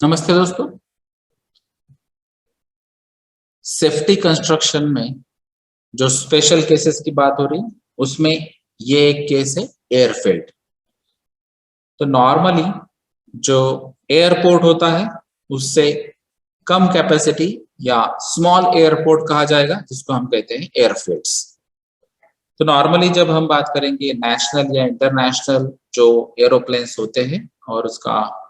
नमस्ते दोस्तों। Safety construction में जो स्पेशल केसेस की बात हो रही है उसमें ये एक केस है एयरफील्ड। तो नॉर्मली जो एयरपोर्ट होता है उससे कम कैपेसिटी या स्मॉल एयरपोर्ट कहा जाएगा, जिसको हम कहते हैं एयरफील्ड्स। तो नॉर्मली जब हम बात करेंगे नेशनल या इंटरनेशनल जो एरोप्लेन्स होते हैं और उसका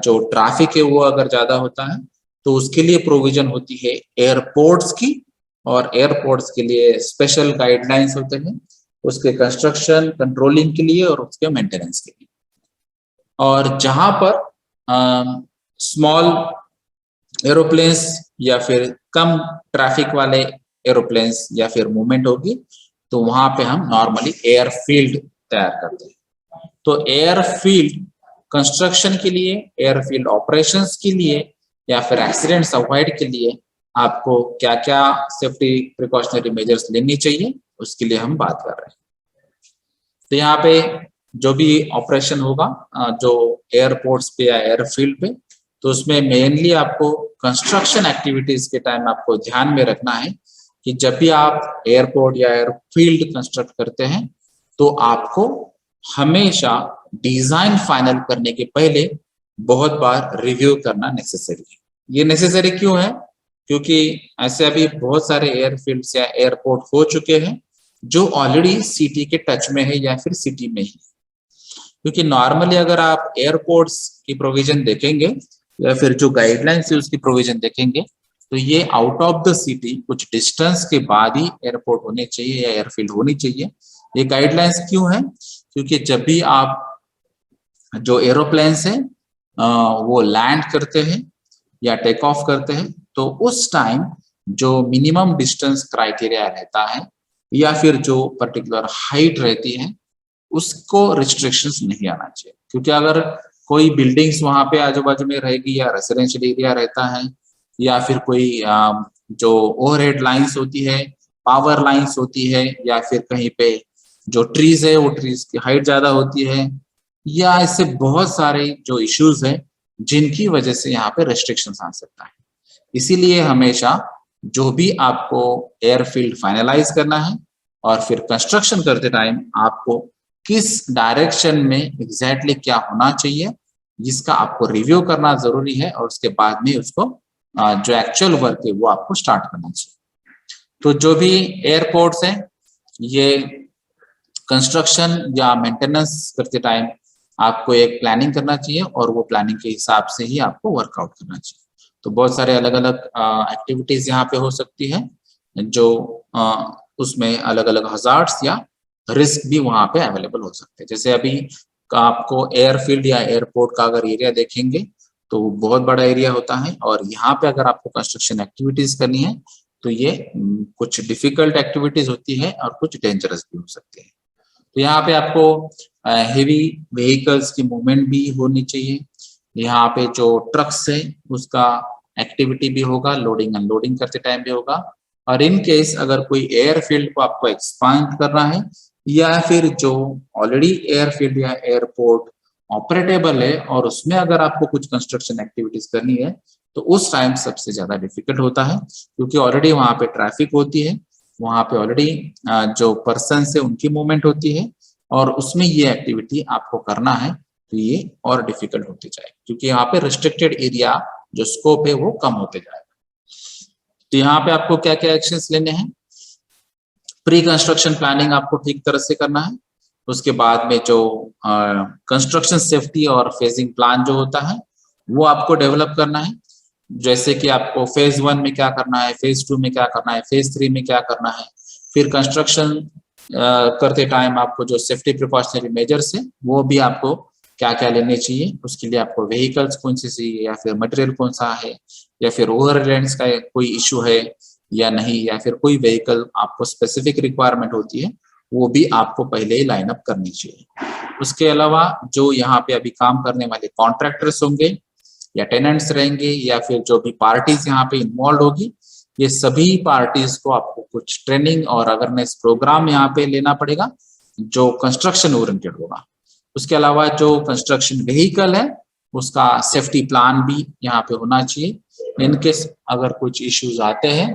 जो ट्रैफिक है वो अगर ज्यादा होता है तो उसके लिए प्रोविजन होती है एयरपोर्ट्स की, और एयरपोर्ट्स के लिए स्पेशल गाइडलाइंस होते हैं उसके कंस्ट्रक्शन कंट्रोलिंग के लिए और उसके मेंटेनेंस के लिए। और जहां पर स्मॉल एरोप्लेन्स या फिर कम ट्रैफिक वाले एरोप्लेन्स या फिर मूवमेंट होगी तो वहां पे हम नॉर्मली एयरफील्ड तैयार करते हैं। तो एयरफील्ड कंस्ट्रक्शन के लिए, एयरफील्ड ऑपरेशंस के लिए या फिर एक्सीडेंट्स अवॉइड के लिए आपको क्या क्या सेफ्टी प्रिकॉशनरी मेजर्स लेनी चाहिए उसके लिए हम बात कर रहे हैं। तो यहाँ पे जो भी ऑपरेशन होगा जो एयरपोर्ट्स पे या एयरफील्ड पे, तो उसमें मेनली आपको कंस्ट्रक्शन एक्टिविटीज के टाइम आपको ध्यान में रखना है कि जब भी आप एयरपोर्ट या एयरफील्ड कंस्ट्रक्ट करते हैं तो आपको हमेशा डिजाइन फाइनल करने के पहले बहुत बार रिव्यू करना नेसेसरी है। ये नेसेसरी क्यों है? क्योंकि ऐसे अभी बहुत सारे एयरफील्ड्स या एयरपोर्ट हो चुके हैं जो ऑलरेडी सिटी के टच में है या फिर सिटी में ही। क्योंकि नॉर्मली अगर आप एयरपोर्ट्स की प्रोविजन देखेंगे या फिर जो गाइडलाइंस है उसकी प्रोविजन देखेंगे तो ये आउट ऑफ द सिटी कुछ डिस्टेंस के बाद ही एयरपोर्ट होने चाहिए या एयरफील्ड होनी चाहिए। ये गाइडलाइंस क्यों है? क्योंकि जब भी आप जो एरोप्लेन्स है वो लैंड करते हैं या टेक ऑफ करते हैं तो उस टाइम जो मिनिमम डिस्टेंस क्राइटेरिया रहता है या फिर जो पर्टिकुलर हाइट रहती है उसको रिस्ट्रिक्शंस नहीं आना चाहिए। क्योंकि अगर कोई बिल्डिंग्स वहां पे आजू बाजू में रहेगी या रेसिडेंशियल एरिया रहता है या फिर कोई जो ओवरहेड लाइंस होती है, पावर लाइंस होती है, या फिर कहीं पे जो ट्रीज है वो ट्रीज की हाइट ज्यादा होती है, या ऐसे बहुत सारे जो इश्यूज है जिनकी वजह से यहाँ पे रेस्ट्रिक्शंस आ सकता है। इसीलिए हमेशा जो भी आपको एयरफील्ड फाइनलाइज करना है और फिर कंस्ट्रक्शन करते टाइम आपको किस डायरेक्शन में एग्जैक्टली क्या होना चाहिए जिसका आपको रिव्यू करना जरूरी है, और उसके बाद में उसको जो एक्चुअल वर्क है वो आपको स्टार्ट करना चाहिए। तो जो भी एयरपोर्ट्स हैं ये कंस्ट्रक्शन या मेंटेनेंस करते टाइम आपको एक प्लानिंग करना चाहिए और वो प्लानिंग के हिसाब से ही आपको वर्कआउट करना चाहिए। तो बहुत सारे अलग अलग एक्टिविटीज यहाँ पे हो सकती है जो उसमें अलग अलग हजार्ड्स या रिस्क भी वहां पे अवेलेबल हो सकते हैं। जैसे अभी आपको एयरफील्ड या एयरपोर्ट का अगर एरिया देखेंगे तो बहुत बड़ा एरिया होता है और यहाँ पे अगर आपको कंस्ट्रक्शन एक्टिविटीज करनी है तो ये कुछ डिफिकल्ट एक्टिविटीज होती है और कुछ डेंजरस भी हो सकती है। तो यहाँ पे आपको हेवी व्हीकल्स की मूवमेंट भी होनी चाहिए। यहाँ पे जो ट्रक्स है उसका एक्टिविटी भी होगा, लोडिंग अनलोडिंग करते टाइम भी होगा। और इन केस अगर कोई एयरफील्ड को आपको एक्सपांड करना है या फिर जो ऑलरेडी एयरफील्ड या एयरपोर्ट ऑपरेटेबल है और उसमें अगर आपको कुछ कंस्ट्रक्शन एक्टिविटीज करनी है तो उस टाइम सबसे ज्यादा डिफिकल्ट होता है, क्योंकि ऑलरेडी वहां पे ट्रैफिक होती है, वहां पे ऑलरेडी जो पर्सन है उनकी मूवमेंट होती है और उसमें ये एक्टिविटी आपको करना है तो ये और डिफिकल्ट होते जाएगा, क्योंकि यहाँ पे रिस्ट्रिक्टेड एरिया जो स्कोप है वो कम होते जाएगा। तो यहाँ पे आपको क्या क्या एक्शंस लेने हैं? प्री कंस्ट्रक्शन प्लानिंग आपको ठीक तरह से करना है। उसके बाद में जो कंस्ट्रक्शन सेफ्टी और फेजिंग प्लान जो होता है वो आपको डेवलप करना है। जैसे कि आपको फेज 1 में क्या करना है, फेज 2 में क्या करना है, फेज 3 में क्या करना है। फिर कंस्ट्रक्शन करते टाइम आपको जो सेफ्टी प्रिकॉशनरी मेजर्स है वो भी आपको क्या क्या लेने चाहिए। उसके लिए आपको व्हीकल्स कौन सी चाहिए या फिर मटेरियल कौन सा है या फिर ओवरहेड्स का कोई इशू है या नहीं, या फिर कोई व्हीकल आपको स्पेसिफिक रिक्वायरमेंट होती है वो भी आपको पहले ही लाइन अप करनी चाहिए। उसके अलावा जो यहाँ पे अभी काम करने वाले कॉन्ट्रैक्टर्स होंगे या टेनेंट्स रहेंगे या फिर जो भी पार्टीज यहाँ पे इन्वॉल्व होगी, ये सभी पार्टीज को आपको कुछ ट्रेनिंग और अवेयरनेस प्रोग्राम यहाँ पे लेना पड़ेगा जो कंस्ट्रक्शन ओरिएंटेड होगा। उसके अलावा जो कंस्ट्रक्शन व्हीकल है उसका सेफ्टी प्लान भी यहाँ पे होना चाहिए। इनकेस अगर कुछ इश्यूज आते हैं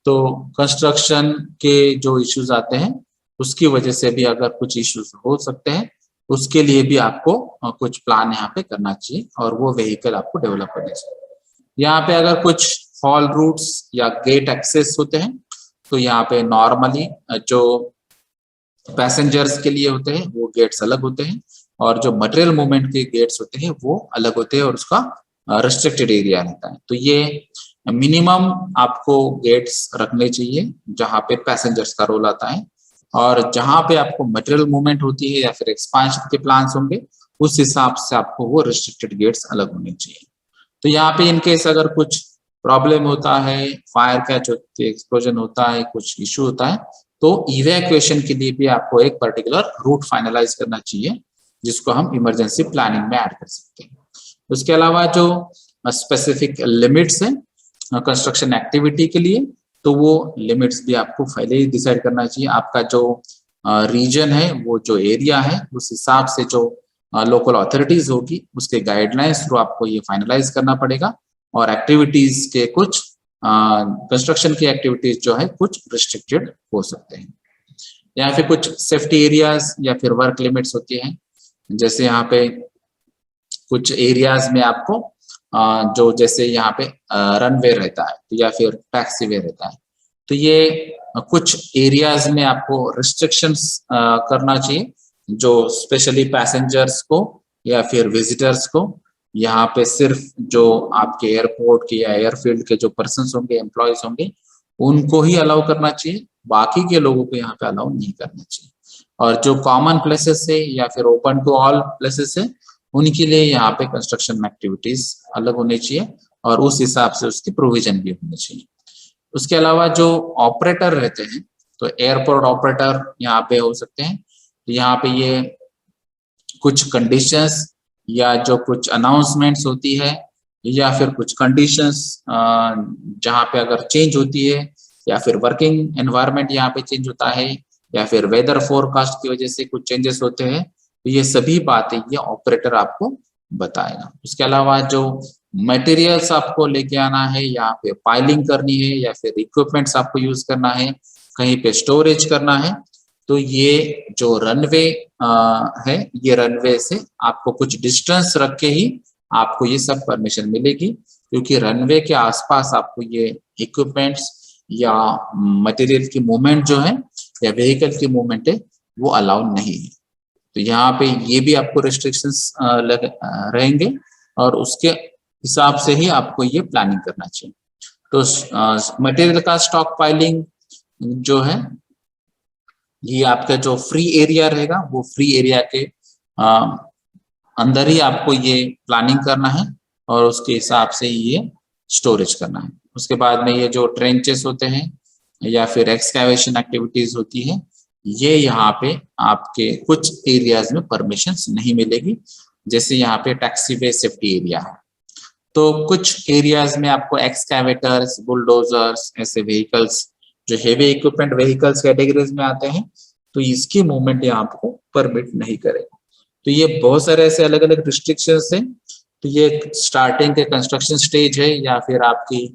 तो कंस्ट्रक्शन के जो इश्यूज आते हैं उसकी वजह से भी अगर कुछ इश्यूज हो सकते हैं, उसके लिए भी आपको कुछ प्लान यहाँ पे करना चाहिए और वो व्हीकल आपको डेवलप करना चाहिए। यहाँ पे अगर कुछ हॉल रूट्स या गेट एक्सेस होते हैं तो यहाँ पे नॉर्मली जो पैसेंजर्स के लिए होते हैं वो गेट्स अलग होते हैं और जो मटेरियल मूवमेंट के गेट्स होते हैं वो अलग होते हैं और उसका रिस्ट्रिक्टेड एरिया रहता है। तो ये मिनिमम आपको गेट्स रखने चाहिए जहां पे पैसेंजर्स का रोल आता है, और जहां पे आपको मटेरियल मूवमेंट होती है या फिर एक्सपांशन के प्लान्स होंगे उस हिसाब से आपको वो रिस्ट्रिक्टेड गेट्स अलग होने चाहिए। तो यहाँ पे इनकेस अगर कुछ प्रॉब्लम होता है, फायर कैच होती है, एक्सप्लोजन होता है, कुछ इशू होता है, तो इवैक्यूएशन के लिए भी आपको एक पर्टिकुलर रूट फाइनलाइज करना चाहिए जिसको हम इमरजेंसी प्लानिंग में ऐड कर सकते हैं। उसके अलावा जो स्पेसिफिक लिमिट्स हैं कंस्ट्रक्शन एक्टिविटी के लिए, तो वो लिमिट्स भी आपको पहले ही डिसाइड करना चाहिए। आपका जो रीजन है, वो जो एरिया है, उस हिसाब से जो लोकल अथॉरिटीज होगी उसके गाइडलाइंस थ्रू आपको ये फाइनलाइज करना पड़ेगा। और एक्टिविटीज के कुछ कंस्ट्रक्शन की एक्टिविटीज जो है कुछ रिस्ट्रिक्टेड हो सकते हैं, या फिर कुछ सेफ्टी एरियाज या फिर वर्क लिमिट्स होती हैं। जैसे यहाँ पे कुछ एरियाज में आपको जो जैसे यहाँ पे रनवे रहता है या फिर टैक्सीवे रहता है, तो ये कुछ एरियाज में आपको रिस्ट्रिक्शंस करना चाहिए जो स्पेशली पैसेंजर्स को या फिर विजिटर्स को। यहाँ पे सिर्फ जो आपके एयरपोर्ट के या एयरफील्ड के जो पर्सन्स होंगे, एम्प्लॉयज होंगे, उनको ही अलाउ करना चाहिए, बाकी के लोगों को यहाँ पे अलाउ नहीं करना चाहिए। और जो कॉमन प्लेसेस है या फिर ओपन टू ऑल प्लेसेस है, उनके लिए यहाँ पे कंस्ट्रक्शन एक्टिविटीज अलग होनी चाहिए और उस हिसाब से उसकी प्रोविजन भी होनी चाहिए। उसके अलावा जो ऑपरेटर रहते हैं, तो एयरपोर्ट ऑपरेटर यहाँ पे हो सकते हैं। तो यहाँ पे ये कुछ कंडीशंस या जो कुछ अनाउंसमेंट्स होती है या फिर कुछ कंडीशंस जहाँ पे अगर चेंज होती है या फिर वर्किंग एनवायरनमेंट यहाँ पे चेंज होता है या फिर वेदर फोरकास्ट की वजह से कुछ चेंजेस होते हैं, तो ये सभी बातें ये ऑपरेटर आपको बताएगा। उसके अलावा जो मटेरियल्स आपको लेके आना है, यहाँ पे पाइलिंग करनी है या फिर इक्विपमेंट्स आपको यूज करना है, कहीं पे स्टोरेज करना है, तो ये जो रनवे है, ये रनवे से आपको कुछ डिस्टेंस रख के ही आपको ये सब परमिशन मिलेगी, क्योंकि रनवे के आसपास आपको ये इक्विपमेंट्स या मटेरियल की मूवमेंट जो है या व्हीकल की मूवमेंट है वो अलाउ नहीं है। तो यहाँ पे ये भी आपको रिस्ट्रिक्शंस रहेंगे और उसके हिसाब से ही आपको ये प्लानिंग करना चाहिए। तो मटेरियल का स्टॉक पाइलिंग जो है, ये आपका जो फ्री एरिया रहेगा वो फ्री एरिया के अंदर ही आपको ये प्लानिंग करना है और उसके हिसाब से ही ये स्टोरेज करना है। उसके बाद में ये जो ट्रेंचेस होते हैं या फिर एक्सकैवेशन एक्टिविटीज होती है, ये यहाँ पे आपके कुछ एरियाज में परमिशंस नहीं मिलेगी। जैसे यहाँ पे टैक्सीवे सेफ्टी एरिया है, तो कुछ एरियाज में आपको एक्सकैवेटर्स, बुलडोजर्स, ऐसे व्हीकल्स जो हेवी इक्विपमेंट व्हीकल्स कैटेगरीज में आते हैं, तो इसकी मूवमेंट यहाँ आपको परमिट नहीं करेगा। तो ये बहुत सारे ऐसे अलग अलग रिस्ट्रिक्शंस हैं। तो ये स्टार्टिंग के कंस्ट्रक्शन स्टेज है या फिर आपकी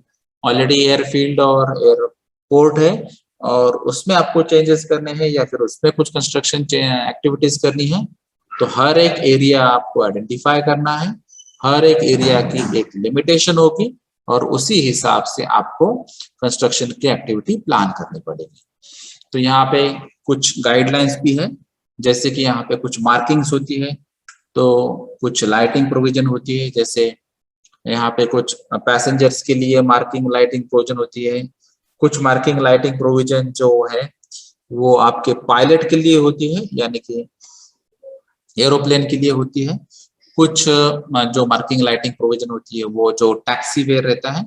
ऑलरेडी एयरफील्ड और एयरपोर्ट है और उसमें आपको चेंजेस करने हैं या फिर उसमें कुछ कंस्ट्रक्शन एक्टिविटीज करनी है, तो हर एक एरिया आपको आइडेंटिफाई करना है, हर एक एरिया की एक लिमिटेशन होगी और उसी हिसाब से आपको कंस्ट्रक्शन की एक्टिविटी प्लान करनी पड़ेगी। तो यहाँ पे कुछ गाइडलाइंस भी है, जैसे कि यहाँ पे कुछ मार्किंग्स होती है, तो कुछ लाइटिंग प्रोविजन होती है, जैसे यहाँ पे कुछ पैसेंजर्स के लिए मार्किंग लाइटिंग प्रोविजन होती है, कुछ मार्किंग लाइटिंग प्रोविजन जो है वो आपके पायलट के लिए होती है, यानी कि एरोप्लेन के लिए होती है। कुछ जो मार्किंग लाइटिंग प्रोविजन होती है वो जो टैक्सीवे रहता है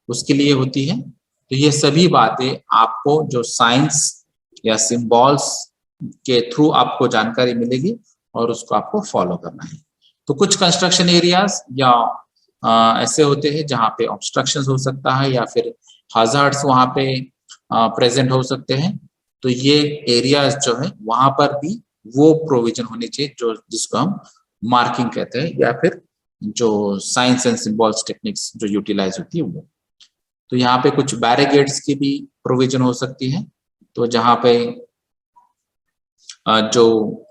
उसके लिए होती है। तो ये सभी बातें आपको जो साइंस या सिंबल्स के थ्रू आपको जानकारी मिलेगी और उसको आपको फॉलो करना है। तो कुछ कंस्ट्रक्शन एरियाज या ऐसे होते हैं जहाँ पे ऑब्स्ट्रक्शंस हो सकता है या फिर हजार्ड्स वहाँ पे प्रेजेंट हो सकते हैं, तो ये एरियाज जो है वहां पर भी वो प्रोविजन होनी चाहिए जो जिसको हम मार्किंग कहते हैं या फिर जो साइंस एंड सिंबल्स टेक्निक्स जो यूटिलाइज होती है वो। तो यहाँ पे कुछ बैरिकेड्स की भी प्रोविजन हो सकती है। तो जहाँ पे जो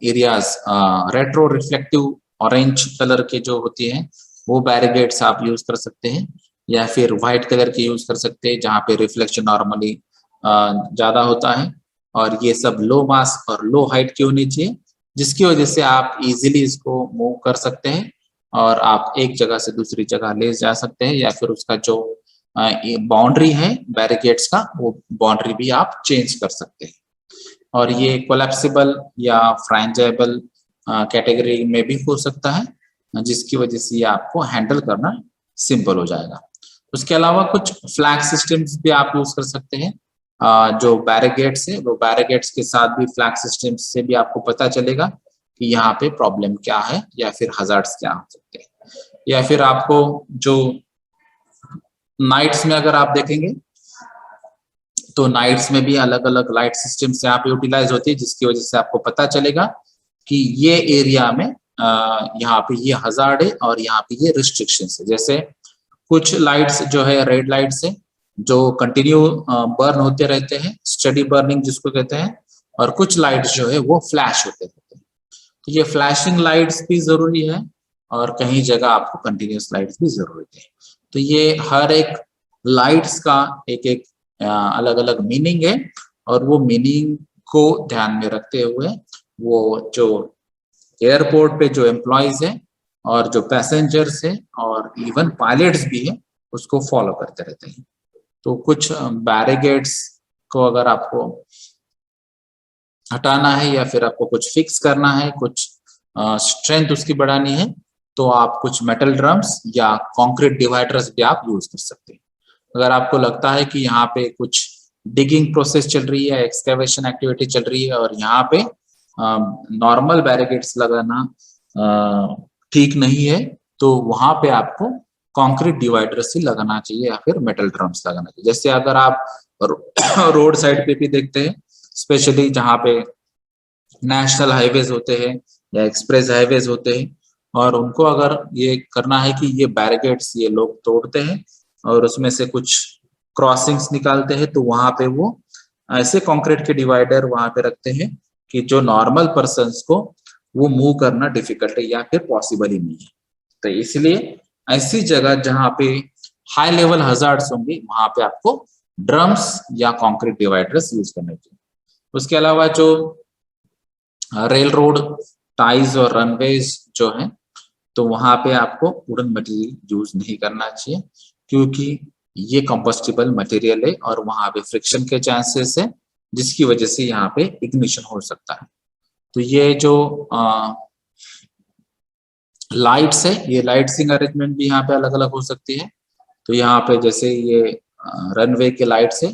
areas retro reflective orange colour के जो होती हैं वो बैरिकेड्स आप यूज कर सकते हैं, या फिर व्हाइट कलर के यूज कर सकते हैं जहाँ पे रिफ्लेक्शन नॉर्मली ज्यादा होता है। और ये सब लो मास और लो हाइट की होनी चाहिए, जिसकी वजह से आप इजीली इसको मूव कर सकते हैं और आप एक जगह से दूसरी जगह ले जा सकते हैं, या फिर उसका जो बाउंड्री है बैरिकेड्स का वो बाउंड्री भी आप चेंज कर सकते हैं। और ये कोलैप्सिबल या फ्रैंजाइबल कैटेगरी में भी हो सकता है, जिसकी वजह से ये आपको हैंडल करना सिंपल हो जाएगा। उसके अलावा कुछ फ्लैग सिस्टम्स भी आप यूज कर सकते हैं। जो बैरिकेड्स है वो बैरिकेड्स के साथ भी फ्लैग सिस्टम से भी आपको पता चलेगा कि यहाँ पे प्रॉब्लम क्या है या फिर हजार्ड्स क्या हो सकते हैं। या फिर आपको जो नाइट्स में अगर आप देखेंगे तो नाइट्स में भी अलग अलग लाइट सिस्टम से आप यूटिलाइज होती है, जिसकी वजह से आपको पता चलेगा कि ये एरिया में यहाँ पे ये हजार्ड है और यहाँ पे ये रिस्ट्रिक्शन है। जैसे कुछ लाइट्स जो है रेड लाइट्स है जो कंटिन्यू बर्न होते रहते हैं, स्टडी बर्निंग जिसको कहते हैं, और कुछ लाइट्स जो है वो फ्लैश होते रहते हैं। तो ये फ्लैशिंग लाइट्स भी जरूरी है और कहीं जगह आपको कंटिन्यूस लाइट्स भी जरूरत है। तो ये हर एक लाइट्स का एक एक अलग अलग मीनिंग है, और वो मीनिंग को ध्यान में रखते हुए वो जो एयरपोर्ट पे जो एम्प्लॉयज है और जो पैसेंजर्स है और इवन पायलट्स भी है उसको फॉलो करते रहते हैं। तो कुछ बैरिकेड्स को अगर आपको हटाना है या फिर आपको कुछ फिक्स करना है, कुछ स्ट्रेंथ उसकी बढ़ानी है, तो आप कुछ मेटल ड्रम्स या कंक्रीट डिवाइडर्स भी आप यूज कर सकते हैं। अगर आपको लगता है कि यहाँ पे कुछ डिगिंग प्रोसेस चल रही है, एक्सकेवेशन एक्टिविटी चल रही है और यहाँ पे नॉर्मल बैरिकेड्स लगाना ठीक नहीं है, तो वहां पे आपको कंक्रीट डिवाइडर्स ही लगाना चाहिए या फिर मेटल ड्रम्स लगाना चाहिए। जैसे अगर आप रोड साइड पे भी देखते हैं, स्पेशली जहाँ पे नेशनल हाईवेज होते हैं या एक्सप्रेस हाईवेज होते हैं, और उनको अगर ये करना है कि ये बैरिकेड्स ये लोग तोड़ते हैं और उसमें से कुछ क्रॉसिंग्स निकालते हैं, तो वहां पे वो ऐसे कंक्रीट के डिवाइडर वहां पे रखते हैं कि जो नॉर्मल पर्सन्स को वो मूव करना डिफिकल्ट है या फिर पॉसिबल ही नहीं है। तो इसलिए ऐसी जगह जहाँ पे हाई लेवल हजार्ड्स होंगे वहां पे आपको ड्रम्स या कंक्रीट डिवाइडर्स यूज करने चाहिए। उसके अलावा जो रेल रोड टाइज और रनवेज जो है, तो वहां पे आपको वुडन मटेरियल यूज नहीं करना चाहिए, क्योंकि ये कंपोस्टेबल मटेरियल है और वहां पे फ्रिक्शन के चांसेस है, जिसकी वजह से यहाँ पे इग्निशन हो सकता है। तो ये जो लाइट्स है, ये लाइट्सिंग अरेंजमेंट भी यहाँ पे अलग अलग हो सकती है। तो यहाँ पे जैसे ये रनवे के लाइट्स है,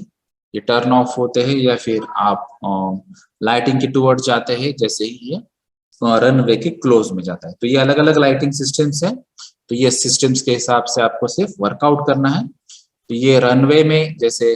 ये टर्न ऑफ होते हैं या फिर आप लाइटिंग के टुवर्ड जाते हैं जैसे ही ये रनवे के क्लोज में जाता है। तो ये अलग अलग लाइटिंग सिस्टम्स है, तो ये सिस्टम्स के हिसाब से आपको सिर्फ वर्कआउट करना है। तो ये रनवे में जैसे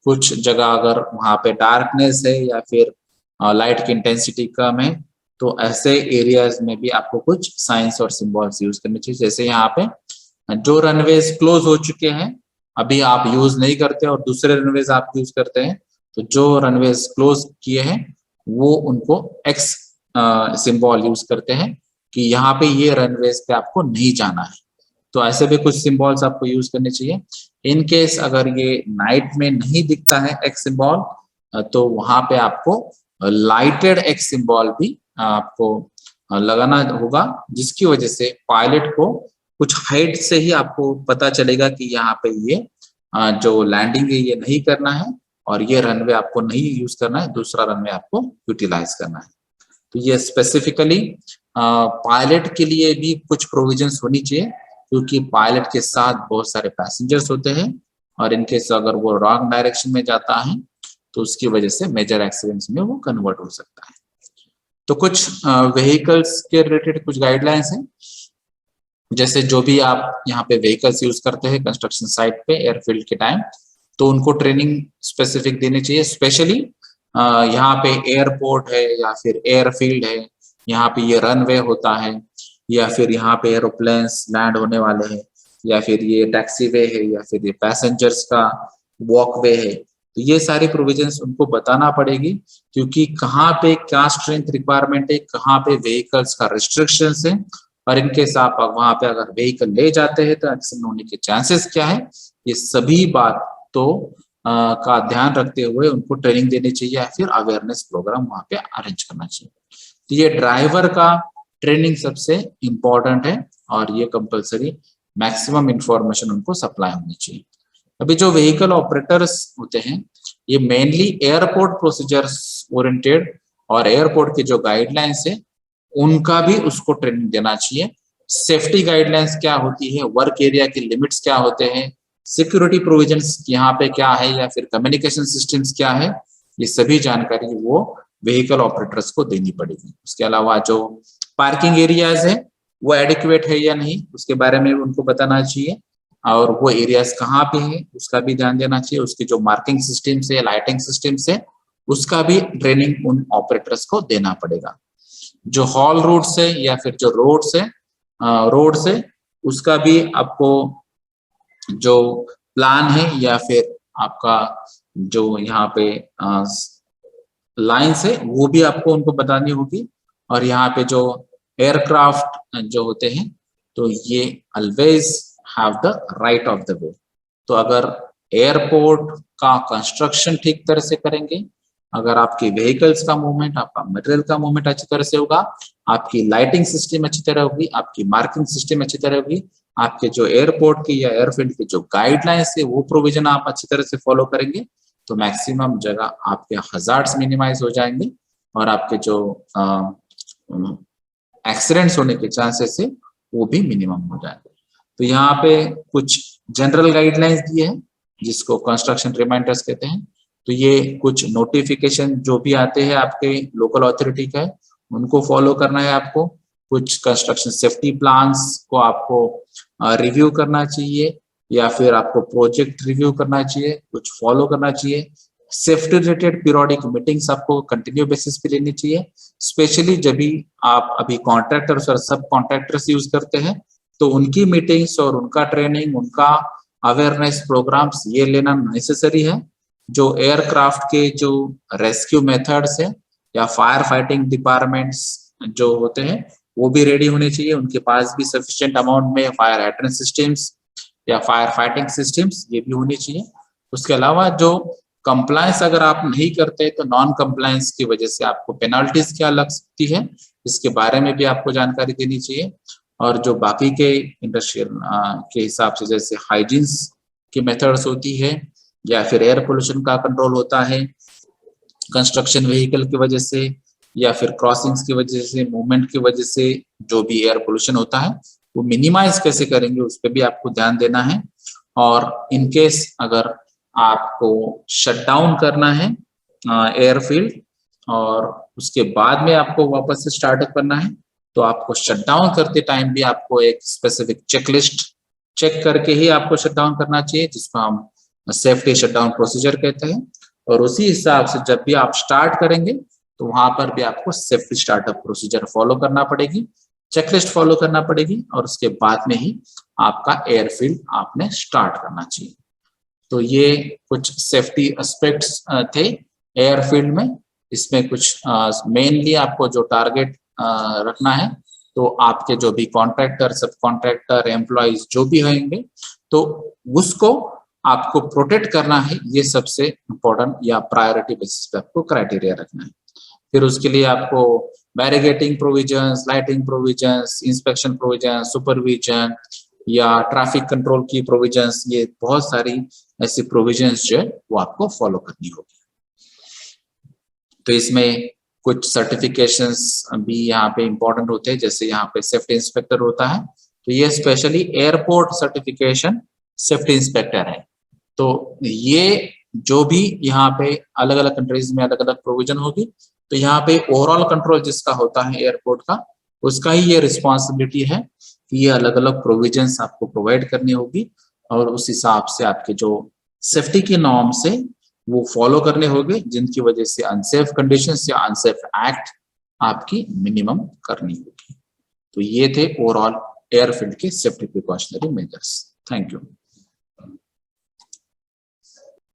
कुछ जगह अगर वहां पे डार्कनेस है या फिर लाइट की इंटेंसिटी कम है, तो ऐसे एरियाज में भी आपको कुछ साइंस और सिंबल्स यूज करने चाहिए। जैसे यहाँ पे जो रनवेज क्लोज हो चुके हैं अभी आप यूज नहीं करते और दूसरे रनवेज आप यूज करते हैं, तो जो रनवेज क्लोज किए हैं वो उनको एक्स सिंबल यूज करते हैं कि यहाँ पे ये रनवेज पे आपको नहीं जाना है। तो ऐसे भी कुछ सिंबल्स आपको यूज करने चाहिए। इन केस अगर ये नाइट में नहीं दिखता है एक्स सिंबल, तो वहां पे आपको लाइटेड एक्स सिंबल भी आपको लगाना होगा, जिसकी वजह से पायलट को कुछ हाइट से ही आपको पता चलेगा कि यहाँ पे ये जो लैंडिंग है ये नहीं करना है और ये रनवे आपको नहीं यूज करना है, दूसरा रनवे आपको यूटिलाइज करना है। तो ये स्पेसिफिकली पायलट के लिए भी कुछ प्रोविजंस होनी चाहिए, क्योंकि पायलट के साथ बहुत सारे पैसेंजर्स होते हैं और इनके अगर वो रॉन्ग डायरेक्शन में जाता है तो उसकी वजह से मेजर एक्सीडेंट्स में वो कन्वर्ट हो सकता है। तो कुछ व्हीकल्स के रिलेटेड कुछ गाइडलाइंस हैं, जैसे जो भी आप यहाँ पे व्हीकल्स यूज करते हैं कंस्ट्रक्शन साइट पे एयरफील्ड के टाइम, तो उनको ट्रेनिंग स्पेसिफिक देनी चाहिए। स्पेशली यहाँ पे एयरपोर्ट है या फिर एयरफील्ड है, यहाँ पे ये रनवे होता है, या फिर यहाँ पे एरोप्लेन्स लैंड होने वाले हैं, या फिर ये टैक्सी वे है, या फिर ये पैसेंजर्स का वॉकवे है। तो ये सारी प्रोविजंस उनको बताना पड़ेगी, क्योंकि कहाँ पे क्या स्ट्रेंथ रिक्वायरमेंट है, कहाँ पे व्हीकल्स का रिस्ट्रिक्शंस है, और इनके साथ वहां पे अगर व्हीकल ले जाते हैं तो एक्सीडेंट होने के चांसेस क्या है, ये सभी बात तो का ध्यान रखते हुए उनको ट्रेनिंग देनी चाहिए या फिर अवेयरनेस प्रोग्राम वहां पे अरेंज करना चाहिए। तो ये ड्राइवर का ट्रेनिंग सबसे इम्पोर्टेंट है, और ये कंपलसरी मैक्सिमम इंफॉर्मेशन उनको सप्लाई होनी चाहिए। अभी जो व्हीकल ऑपरेटर्स होते हैं, ये मेनली एयरपोर्ट प्रोसीजर्स ओरिएंटेड और एयरपोर्ट के जो गाइडलाइंस है उनका भी उसको ट्रेनिंग देना चाहिए। सेफ्टी गाइडलाइंस क्या होती है, वर्क एरिया के लिमिट्स क्या होते हैं, सिक्योरिटी प्रोविजंस यहाँ पे क्या है, या फिर कम्युनिकेशन सिस्टम्स क्या है, ये सभी जानकारी वो व्हीकल ऑपरेटर्स को देनी पड़ेगी। उसके अलावा जो पार्किंग एरियाज है वो एडिक्वेट है या नहीं, उसके बारे में उनको बताना चाहिए, और वो एरियाज कहाँ पे है उसका भी ध्यान देना चाहिए। उसके जो मार्किंग सिस्टम से, लाइटिंग सिस्टम से, उसका भी ट्रेनिंग उन ऑपरेटर्स को देना पड़ेगा। जो हॉल रूट से या फिर जो रोड से उसका भी आपको जो प्लान है, या फिर आपका जो यहाँ पे लाइन्स है वो भी आपको उनको बतानी होगी। और यहाँ पे जो एयरक्राफ्ट जो होते हैं, तो ये always have the right of the way. तो अगर एयरपोर्ट का कंस्ट्रक्शन ठीक तरह से करेंगे, अगर आपकी व्हीकल्स का मूवमेंट, आपका मटेरियल का मूवमेंट अच्छी तरह से होगा, आपकी लाइटिंग सिस्टम अच्छी तरह होगी, आपकी मार्किंग सिस्टम अच्छी तरह होगी, आपके जो एयरपोर्ट की या एयरफील्ड की जो गाइडलाइंस है वो प्रोविजन आप अच्छी तरह से फॉलो करेंगे, तो मैक्सिमम जगह आपके हजार्ड्स मिनिमाइज हो जाएंगे, और आपके जो एक्सीडेंट्स होने के चांसेस है वो भी मिनिमम हो जाएंगे। तो यहाँ पे कुछ जनरल गाइडलाइंस दिए हैं जिसको कंस्ट्रक्शन रिमाइंडर्स कहते हैं। तो ये कुछ नोटिफिकेशन जो भी आते हैं आपके लोकल अथॉरिटी का है उनको फॉलो करना है आपको। कुछ कंस्ट्रक्शन सेफ्टी प्लान्स को आपको रिव्यू करना चाहिए, या फिर आपको प्रोजेक्ट रिव्यू करना चाहिए, कुछ फॉलो करना चाहिए। सेफ्टी रिलेटेड पीरियोडिक मीटिंग्स आपको कंटिन्यू बेसिस पे लेनी चाहिए, स्पेशली जब भी आप अभी कॉन्ट्रैक्टर्स और सब कॉन्ट्रैक्टर्स यूज करते हैं, तो उनकी मीटिंग्स और उनका ट्रेनिंग, उनका अवेयरनेस प्रोग्राम्स ये लेना नेसेसरी है। जो एयरक्राफ्ट के जो रेस्क्यू मेथड्स है या फायर फाइटिंग डिपार्टमेंट्स जो होते हैं वो भी रेडी होने चाहिए, उनके पास भी सफिशिएंट अमाउंट में फायर हाइड्रेंट सिस्टम्स या फायर फाइटिंग सिस्टम्स ये भी होनी चाहिए। उसके अलावा जो कंप्लायंस अगर आप नहीं करते तो नॉन कंप्लायंस की वजह से आपको पेनल्टीज क्या लग सकती है, इसके बारे में भी आपको जानकारी देनी चाहिए। और जो बाकी के इंडस्ट्रियल के हिसाब से जैसे हाइजीन्स की मेथड्स होती है, या फिर एयर पोल्यूशन का कंट्रोल होता है कंस्ट्रक्शन व्हीकल की वजह से, या फिर क्रॉसिंग्स की वजह से, मूवमेंट की वजह से जो भी एयर पोल्यूशन होता है वो मिनिमाइज कैसे करेंगे उस पर भी आपको ध्यान देना है। और इनकेस अगर आपको शट डाउन करना है एयरफील्ड और उसके बाद में आपको वापस से स्टार्टअप करना है, तो आपको शट डाउन करते टाइम भी आपको एक स्पेसिफिक चेकलिस्ट चेक करके ही आपको शट डाउन करना चाहिए, जिसको हम सेफ्टी शटडाउन प्रोसीजर कहते हैं। और उसी हिसाब से जब भी आप स्टार्ट करेंगे तो वहां पर भी आपको सेफ्टी स्टार्टअप प्रोसीजर फॉलो करना पड़ेगी, चेकलिस्ट फॉलो करना पड़ेगी, और उसके बाद में ही आपका एयरफील्ड आपने स्टार्ट करना चाहिए। तो ये कुछ सेफ्टी एस्पेक्ट्स थे एयरफील्ड में। इसमें कुछ मेनली आपको जो टारगेट रखना है, तो आपके जो भी कॉन्ट्रैक्टर, सब कॉन्ट्रैक्टर, एम्प्लॉइज जो भी होंगे, तो उसको आपको प्रोटेक्ट करना है, ये सबसे इम्पोर्टेंट या प्रायोरिटी बेसिस पे आपको क्राइटेरिया रखना है। फिर उसके लिए आपको barricading provisions, lighting provisions, inspection provision, supervision या ट्रैफिक कंट्रोल की प्रोविजंस, ये बहुत सारी ऐसी प्रोविजंस जो है वो आपको फॉलो करनी होगी। तो इसमें कुछ सर्टिफिकेशंस भी यहाँ पे इम्पोर्टेंट होते हैं, जैसे यहाँ पे सेफ्टी इंस्पेक्टर होता है, तो ये specially airport certification safety inspector है। तो ये जो भी यहाँ पे अलग अलग कंट्रीज में अलग अलग प्रोविजन होगी, तो यहाँ पे ओवरऑल कंट्रोल जिसका होता है एयरपोर्ट का, उसका ही ये रिस्पॉन्सिबिलिटी है कि ये अलग अलग प्रोविजंस आपको प्रोवाइड करनी होगी, और उस हिसाब से आपके जो सेफ्टी की नॉर्म से वो फॉलो करने होंगे, जिनकी वजह से अनसेफ कंडीशंस या अनसेफ एक्ट आपकी मिनिमम करनी होगी। तो ये थे ओवरऑल एयरफील्ड के safety precautionary measures. Thank you.